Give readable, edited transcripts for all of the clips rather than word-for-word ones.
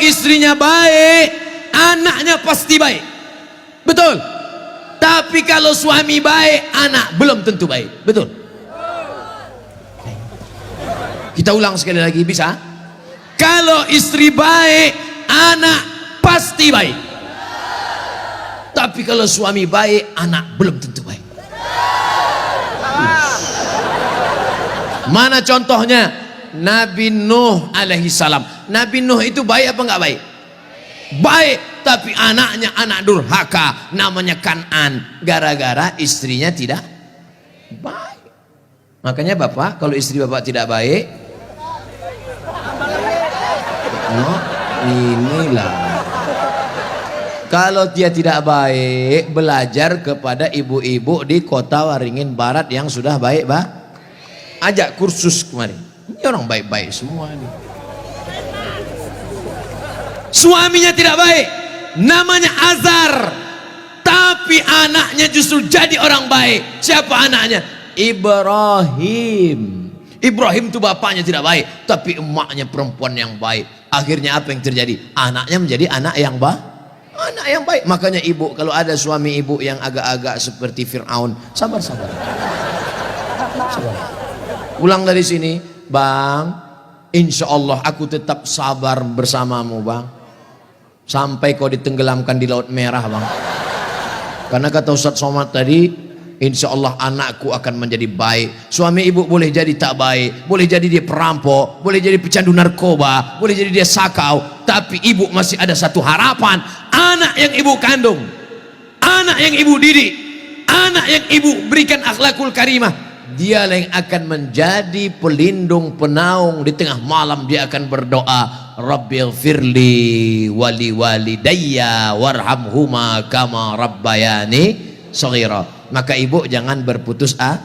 istrinya baik, anaknya pasti baik. Betul. Tapi kalau suami baik, anak belum tentu baik. Betul. Kita ulang sekali lagi, bisa? Kalau istri baik, anak pasti baik. Tapi kalau suami baik, anak belum tentu baik. Mana contohnya? Nabi Nuh alaihi salam. Nabi Nuh itu baik apa enggak baik? Baik, tapi anaknya anak durhaka, namanya Kan'an, gara-gara istrinya tidak baik. Makanya bapak, kalau istri bapak tidak baik, no, inilah. Kalau dia tidak baik, belajar kepada ibu-ibu di kota Waringin Barat yang sudah baik, bah. Ajak kursus kemarin. Ini orang baik-baik semua nih. Suaminya tidak baik, namanya Azar, tapi anaknya justru jadi orang baik. Siapa anaknya? Ibrahim. Ibrahim itu bapaknya tidak baik, tapi emaknya perempuan yang baik. Akhirnya apa yang terjadi? Anaknya menjadi anak yang baik. Anak yang baik. Makanya ibu, kalau ada suami ibu yang agak-agak seperti Fir'aun, sabar-sabar. Sabar. Pulang dari sini, bang, insya Allah aku tetap sabar bersamamu, bang. Sampai kau ditenggelamkan di Laut Merah, bang. Karena kata Ustaz Somad tadi, insya Allah anakku akan menjadi baik. Suami ibu boleh jadi tak baik, boleh jadi dia perampok, boleh jadi pecandu narkoba, boleh jadi dia sakau, tapi ibu masih ada satu harapan. Anak yang ibu kandung, anak yang ibu didik, anak yang ibu berikan akhlakul karimah, dialah yang akan menjadi pelindung penaung. Di tengah malam dia akan berdoa, Rabbighfirli wali walidayya warhamhuma kama rabbayani shaghira. Maka ibu jangan berputus asa.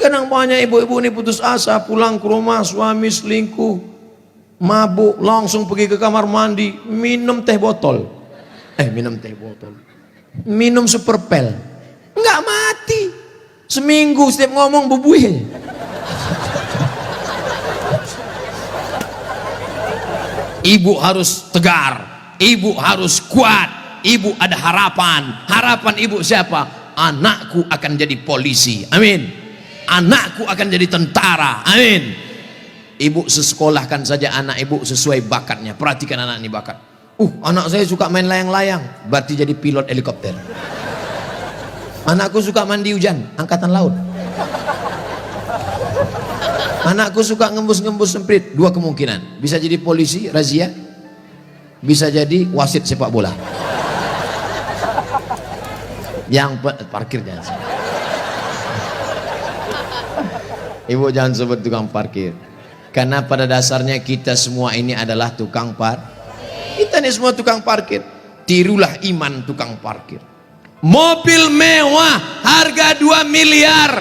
Kadang banyak ibu-ibu ini putus asa, pulang ke rumah suami selingkuh, mabuk, langsung pergi ke kamar mandi, minum teh botol. Minum teh botol, minum super pel, nggak mati. Seminggu setiap ngomong bubuih. Ibu harus tegar, ibu harus kuat, ibu ada harapan. Harapan ibu siapa? Anakku akan jadi polisi, amin. Anakku akan jadi tentara, amin. Ibu sekolahkan saja anak ibu sesuai bakatnya. Perhatikan anak ini bakat. Anak saya suka main layang-layang, berarti jadi pilot helikopter. Anakku suka mandi hujan, angkatan laut. Anakku suka ngembus-ngembus semprit, dua kemungkinan. Bisa jadi polisi, razia. Bisa jadi wasit sepak bola. Yang parkir jangan. Ibu jangan sebut tukang parkir. Karena pada dasarnya kita semua ini adalah tukang parkir. Kita ini semua tukang parkir. Tirulah iman tukang parkir. Mobil mewah harga 2 miliar.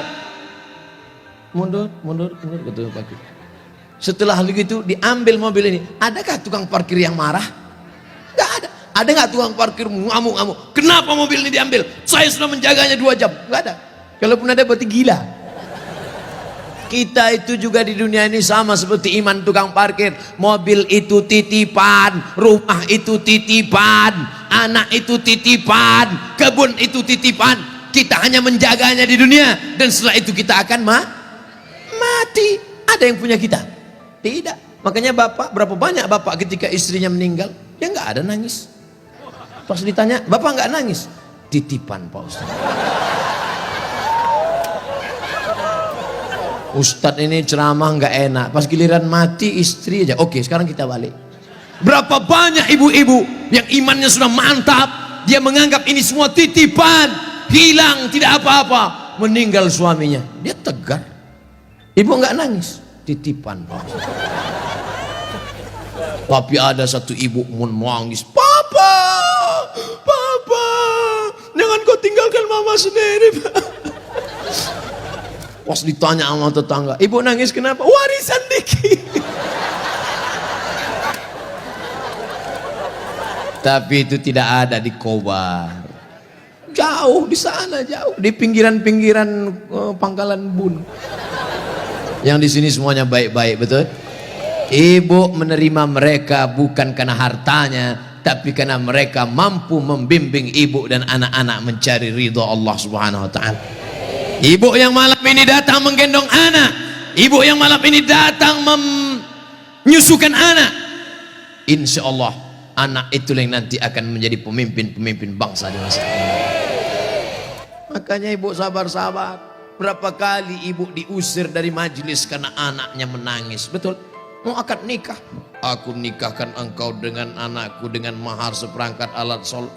Mundur betul parkir. Setelah begitu diambil mobil ini, adakah tukang parkir yang marah? Enggak ada. Ada nggak tukang parkir ngamuk-ngamuk? Kenapa mobil ini diambil? Saya sudah menjaganya 2 jam. Enggak ada. Kalaupun ada berarti gila. Kita itu juga di dunia ini sama seperti iman tukang parkir. Mobil itu titipan, rumah itu titipan, anak itu titipan, kebun itu titipan. Kita hanya menjaganya di dunia, dan setelah itu kita akan mati. Ada yang punya kita? Tidak. Makanya bapak, berapa banyak bapak ketika istrinya meninggal, ya nggak ada nangis. Pas ditanya, bapak nggak nangis? Titipan Pak Ustaz. Ustadz ini ceramah nggak enak, pas giliran mati istri aja. Oke, sekarang kita balik. Berapa banyak ibu-ibu yang imannya sudah mantap, dia menganggap ini semua titipan, hilang tidak apa-apa, meninggal suaminya, dia tegar. Ibu nggak nangis, titipan Pak. Tapi ada satu ibu menangis, papa, jangan kau tinggalkan mama sendiri, Pak. Pas ditanya sama tetangga, ibu nangis kenapa? Warisan dikit. Tapi itu tidak ada di Kobar. Jauh di sana, jauh di pinggiran-pinggiran Pangkalan Bun. Yang di sini semuanya baik-baik, betul? Ibu menerima mereka bukan karena hartanya, tapi karena mereka mampu membimbing ibu dan anak-anak mencari ridha Allah Subhanahu wa taala. Ibu yang malam ini datang menggendong anak, ibu yang malam ini datang menyusukan anak, insya Allah anak itu yang nanti akan menjadi pemimpin bangsa di masa depan. Makanya ibu sabar-sabar. Berapa kali ibu diusir dari majelis karena anaknya menangis, betul? Mau akad nikah, aku nikahkan engkau dengan anakku dengan mahar seperangkat alat sholat.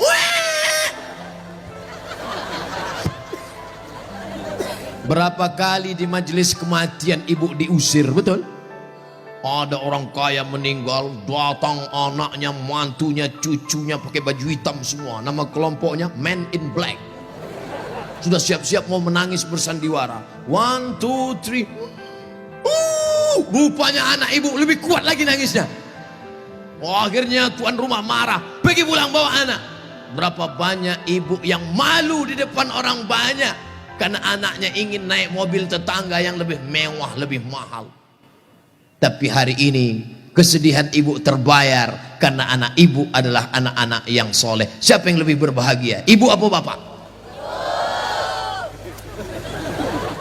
Berapa kali di majelis kematian ibu diusir, betul? Ada orang kaya meninggal, datang anaknya, mantunya, cucunya pakai baju hitam semua. Nama kelompoknya Men in Black. Sudah siap-siap mau menangis bersandiwara. 1, 2, 3. Rupanya anak ibu lebih kuat lagi nangisnya. Akhirnya tuan rumah marah, pergi pulang bawa anak. Berapa banyak ibu yang malu di depan orang banyak karena anaknya ingin naik mobil tetangga yang lebih mewah, lebih mahal. Tapi hari ini kesedihan ibu terbayar karena anak ibu adalah anak-anak yang soleh. Siapa yang lebih berbahagia, ibu apa bapak?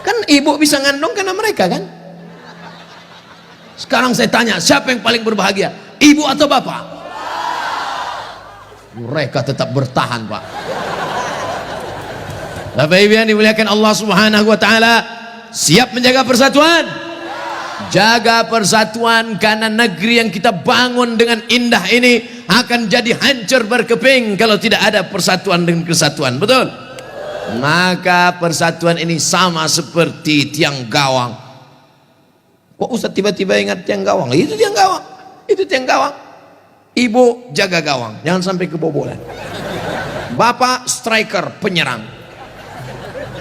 Kan ibu bisa ngandung karena mereka kan. Sekarang saya tanya, siapa yang paling berbahagia, ibu atau bapak? Mereka tetap bertahan, Pak. Bapak Ibu yang dimuliakan Allah Subhanahu wa taala, siap menjaga persatuan? Jaga persatuan, karena negeri yang kita bangun dengan indah ini akan jadi hancur berkeping kalau tidak ada persatuan dan kesatuan, betul? Maka persatuan ini sama seperti tiang gawang. Kok Ustaz tiba-tiba ingat tiang gawang? Itu tiang gawang, itu tiang gawang. Ibu jaga gawang, jangan sampai kebobolan. Bapak striker, penyerang.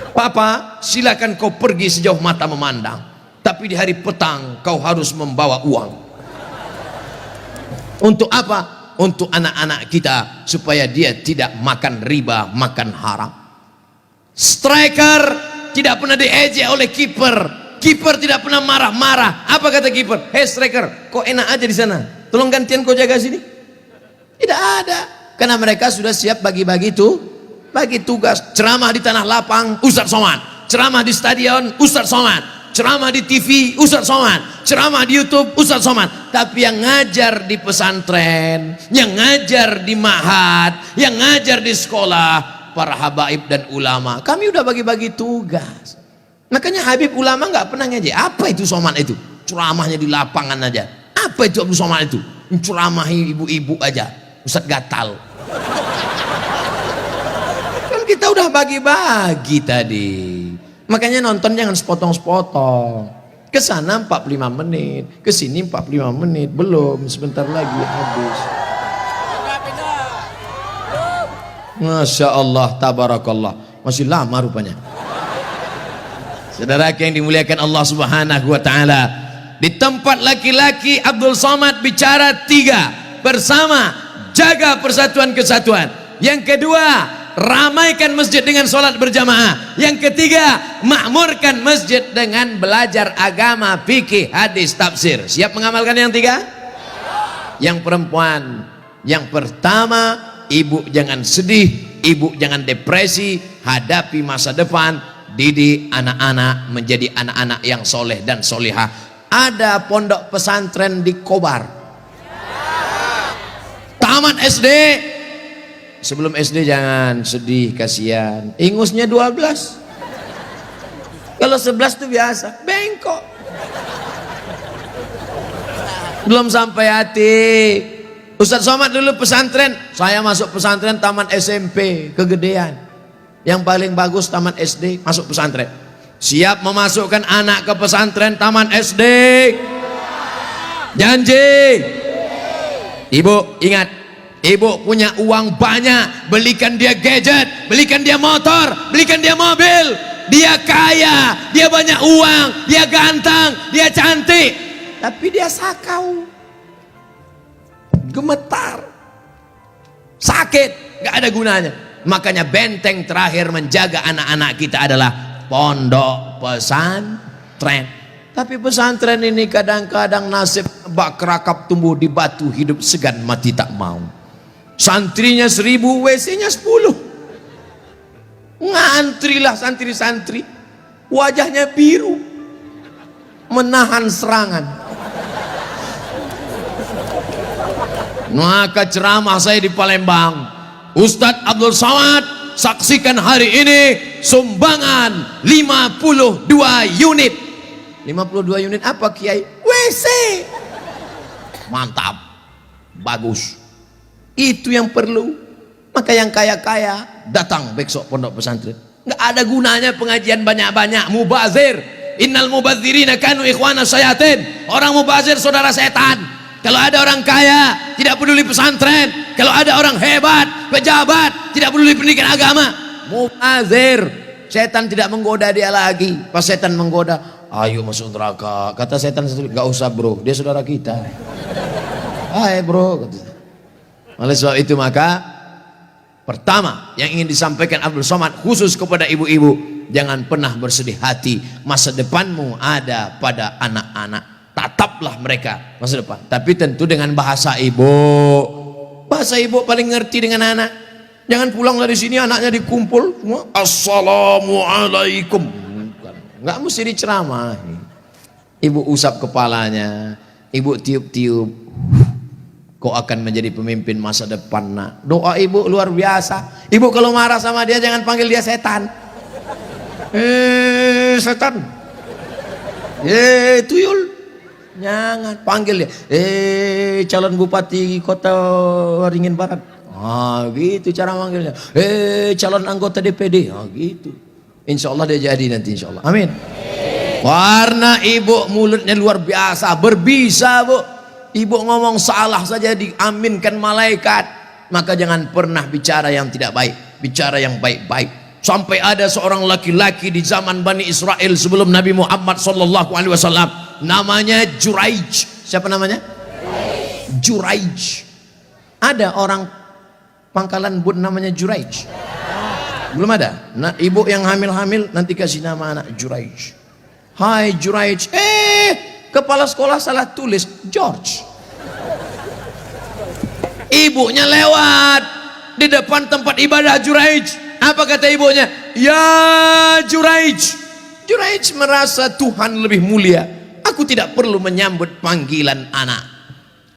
Papa silakan kau pergi sejauh mata memandang, tapi di hari petang kau harus membawa uang. Untuk apa? Untuk anak-anak kita, supaya dia tidak makan riba, makan haram. Striker tidak pernah diejek oleh kiper. Kiper tidak pernah marah-marah. Apa kata kiper? Hei striker, kok enak aja di sana, tolong gantian kau jaga sini. Tidak ada, karena mereka sudah siap bagi-bagi bagi tugas. Ceramah di tanah lapang, Ustadz Somad. Ceramah di stadion, Ustadz Somad. Ceramah di TV, Ustadz Somad. Ceramah di YouTube, Ustadz Somad. Tapi yang ngajar di pesantren, yang ngajar di ma'had, yang ngajar di sekolah, para habaib dan ulama, kami udah bagi-bagi tugas. Makanya Habib ulama nggak pernah ngejek. Apa itu Somad itu? Ceramahnya di lapangan aja. Apa itu Abdul Somad itu? Ceramahi ibu-ibu aja. Ustadz gatal. Kan kita udah bagi-bagi tadi. Makanya nonton jangan sepotong-sepotong. Kesana 45 menit, kesini 45 menit, belum, sebentar lagi habis. Masya Allah, tabarakallah, masih lama rupanya. Saudara yang dimuliakan Allah Subhanahu wa taala, di tempat laki-laki Abdul Somad bicara 3, bersama jaga persatuan kesatuan. Yang kedua, ramaikan masjid dengan sholat berjamaah. Yang ketiga, makmurkan masjid dengan belajar agama, fikih, hadis, tafsir. Siap mengamalkan yang 3? Yang perempuan, yang pertama, ibu jangan sedih, ibu jangan depresi, hadapi masa depan. Didik anak-anak menjadi anak-anak yang soleh dan solihah. Ada pondok pesantren di Kobar. Tamat SD. Sebelum SD jangan sedih, kasihan. Ingusnya 12. Kalau 11 itu biasa, bengkok. Belum sampai hati. Ustadz Somad dulu pesantren. Saya masuk pesantren taman SMP, kegedean. Yang paling bagus taman SD, masuk pesantren. Siap memasukkan anak ke pesantren taman SD? Janji. Ibu ingat, ibu punya uang banyak, belikan dia gadget, belikan dia motor, belikan dia mobil. Dia kaya, dia banyak uang, dia ganteng, dia cantik, tapi dia sakau, gemetar, sakit, gak ada gunanya. Makanya benteng terakhir menjaga anak-anak kita adalah pondok pesantren. Tapi pesantren ini kadang-kadang nasib bak kerakap tumbuh di batu, hidup segan mati tak mau. Santrinya 1000, WC-nya 10. Ngantrilah santri-santri, wajahnya biru, menahan serangan. Maka ceramah saya di Palembang, Ustadz Abdul Somad, saksikan hari ini sumbangan 52 unit. 52 unit apa Kiai? WC. Mantap, bagus. Itu yang perlu. Maka yang kaya-kaya datang besok pondok pesantren. Nggak ada gunanya pengajian banyak-banyak. Mubazir, innal mubazirina kanu ikhwana syayatin. Orang mubazir saudara setan. Kalau ada orang kaya tidak peduli pesantren, kalau ada orang hebat pejabat tidak peduli pendidikan agama, mubazir. Setan tidak menggoda dia lagi. Pas setan menggoda, ayo masuk neraka. Kata setan, nggak usah bro, dia saudara kita. Hai bro. Oleh sebab itu maka pertama yang ingin disampaikan Abdul Somad khusus kepada ibu-ibu, jangan pernah bersedih hati. Masa depanmu ada pada anak-anak. Tataplah mereka masa depan, tapi tentu dengan bahasa ibu. Bahasa ibu paling ngerti dengan anak. Jangan pulang dari sini anaknya dikumpul semua, assalamualaikum. Nggak mesti diceramah. Ibu usap kepalanya, ibu tiup-tiup. Kau akan menjadi pemimpin masa depan nak. Doa ibu luar biasa. Ibu kalau marah sama dia jangan panggil dia setan. Setan. Tuyul. Jangan panggil dia. Calon bupati kota Waringin Barat. Gitu cara manggilnya. Calon anggota DPD. Gitu. Insya Allah dia jadi nanti insya Allah. Amin. Karena ibu mulutnya luar biasa, berbisa bu. Ibu ngomong salah saja diaminkan malaikat. Maka jangan pernah bicara yang tidak baik, bicara yang baik-baik. Sampai ada seorang laki-laki di zaman Bani Israel sebelum Nabi Muhammad SAW, namanya Juraij. Siapa namanya? Juraij. Ada orang Pangkalan Bun namanya Juraij? Belum ada. Nah, ibu yang hamil-hamil nanti kasih nama anak Juraij. Hai Juraij. Kepala sekolah salah tulis George. Ibunya lewat di depan tempat ibadah Juraij. Apa kata ibunya? Ya Juraij. Juraij merasa Tuhan lebih mulia. Aku tidak perlu menyambut panggilan anak.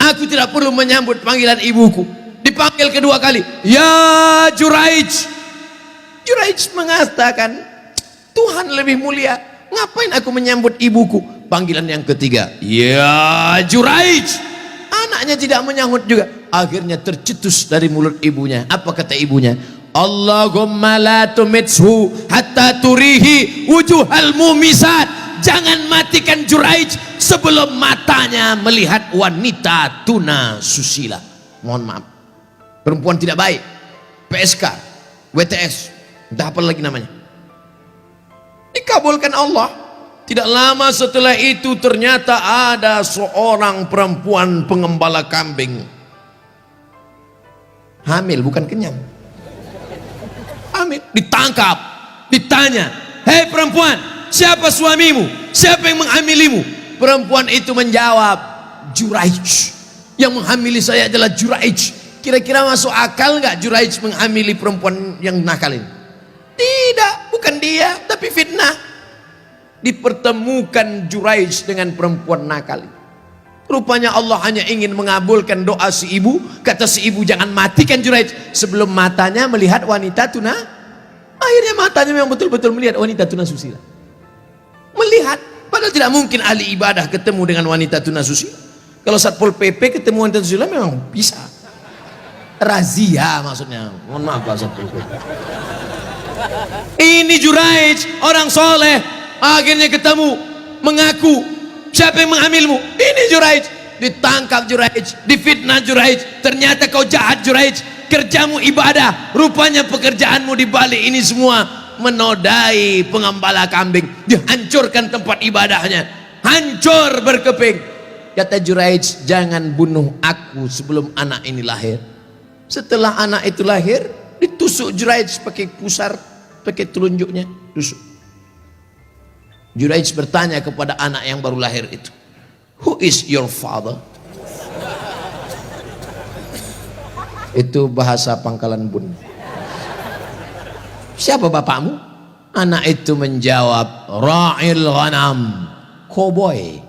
Aku tidak perlu menyambut panggilan ibuku. Dipanggil kedua kali. Ya Juraij. Juraij mengatakan Tuhan lebih mulia. Ngapain aku menyambut ibuku? Panggilan yang ketiga. Ya Juraij. Anaknya tidak menyambut juga. Akhirnya tercetus dari mulut ibunya. Apa kata ibunya? Allahumma la tumithu hatta turihi wujuhal mumisat. Jangan matikan Juraij sebelum matanya melihat wanita tuna susila. Mohon maaf, perempuan tidak baik, PSK, WTS, entah apa lagi namanya. Dikabulkan Allah. Tidak lama setelah itu ternyata ada seorang perempuan pengembala kambing. Hamil, bukan kenyang. Hamil, ditangkap, ditanya, hei perempuan, siapa suamimu? Siapa yang menghamilimu? Perempuan itu menjawab, Juraij. Yang menghamili saya adalah Juraij. Kira-kira masuk akal nggak Juraij menghamili perempuan yang nakal ini? Tidak, bukan dia, tapi fitnah. Dipertemukan Juraij dengan perempuan nakal. Rupanya Allah hanya ingin mengabulkan doa si ibu. Kata si ibu, jangan matikan Juraij sebelum matanya melihat wanita tuna. Akhirnya matanya memang betul-betul melihat wanita tuna susila. Melihat, padahal tidak mungkin ahli ibadah ketemu dengan wanita tuna susila. Kalau Satpol PP ketemu wanita susila memang bisa. Razia maksudnya. Mohon maaf Pak Satpol PP. Ini Juraij, orang soleh. Akhirnya ketemu, mengaku, siapa yang menghamilmu? Ini Juraij. Ditangkap Juraij, difitnah Juraij. Ternyata kau jahat Juraij. Kerjamu ibadah, rupanya pekerjaanmu di balik ini semua menodai pengembala kambing. Dihancurkan tempat ibadahnya, hancur berkeping. Kata Juraij, jangan bunuh aku sebelum anak ini lahir. Setelah anak itu lahir, ditusuk Juraij pakai pusar, pakai telunjuknya, tusuk. Juraij bertanya kepada anak yang baru lahir itu, "Who is your father?" Itu bahasa Pangkalan Bun. "Siapa bapakmu?" Anak itu menjawab, "Ra'il ghanam, koboi.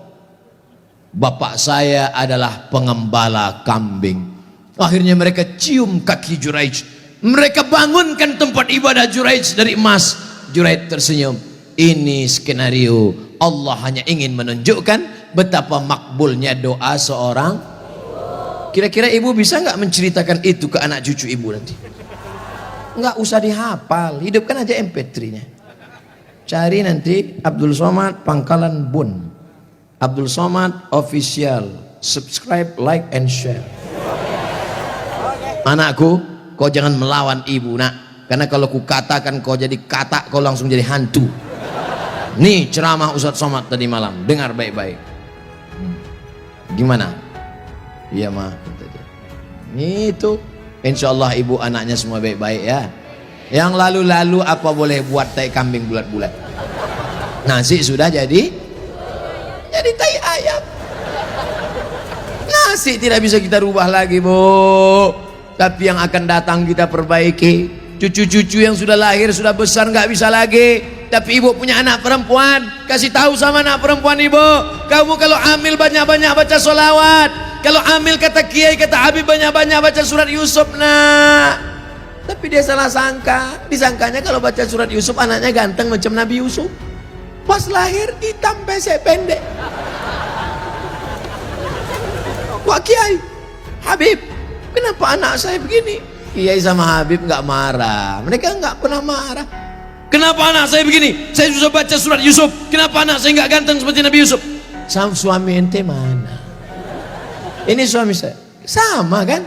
Bapak saya adalah pengembala kambing." Akhirnya mereka cium kaki Juraij, mereka bangunkan tempat ibadah Juraij dari emas. Juraij tersenyum. Ini skenario Allah hanya ingin menunjukkan betapa makbulnya doa seorang. Kira-kira ibu bisa nggak menceritakan itu ke anak cucu ibu nanti? Nggak usah dihafal, hidupkan aja MP3-nya. Cari nanti Abdul Somad Pangkalan Bun, Abdul Somad Official, subscribe, like, and share. Anakku, kau jangan melawan ibu nak, karena kalau ku katakan kau jadi katak, kau langsung jadi hantu. Nih ceramah Ustadz Somad tadi malam, dengar baik-baik. Gimana? Iya mah. Itu, insya Allah ibu anaknya semua baik-baik ya. Yang lalu-lalu apa boleh buat tai kambing bulat-bulat. Nasi sudah jadi tai ayam. Nasi tidak bisa kita rubah lagi, Bu. Tapi yang akan datang kita perbaiki. Cucu-cucu yang sudah lahir, sudah besar, nggak bisa lagi. Tapi ibu punya anak perempuan, kasih tahu sama anak perempuan ibu, kamu kalau hamil banyak-banyak baca sholawat. Kalau hamil kata kiai, kata Habib, banyak-banyak baca surat Yusuf nak. Tapi dia salah sangka, disangkanya kalau baca surat Yusuf anaknya ganteng macam Nabi Yusuf. Pas lahir hitam pesek pendek. Wah kiai, Habib, kenapa anak saya begini? Kiai sama Habib nggak marah, mereka nggak pernah marah. Kenapa anak saya begini? Saya susah baca surat Yusuf. Kenapa anak saya nggak ganteng seperti Nabi Yusuf? Sama suami ente mana? Ini suami saya. Sama kan?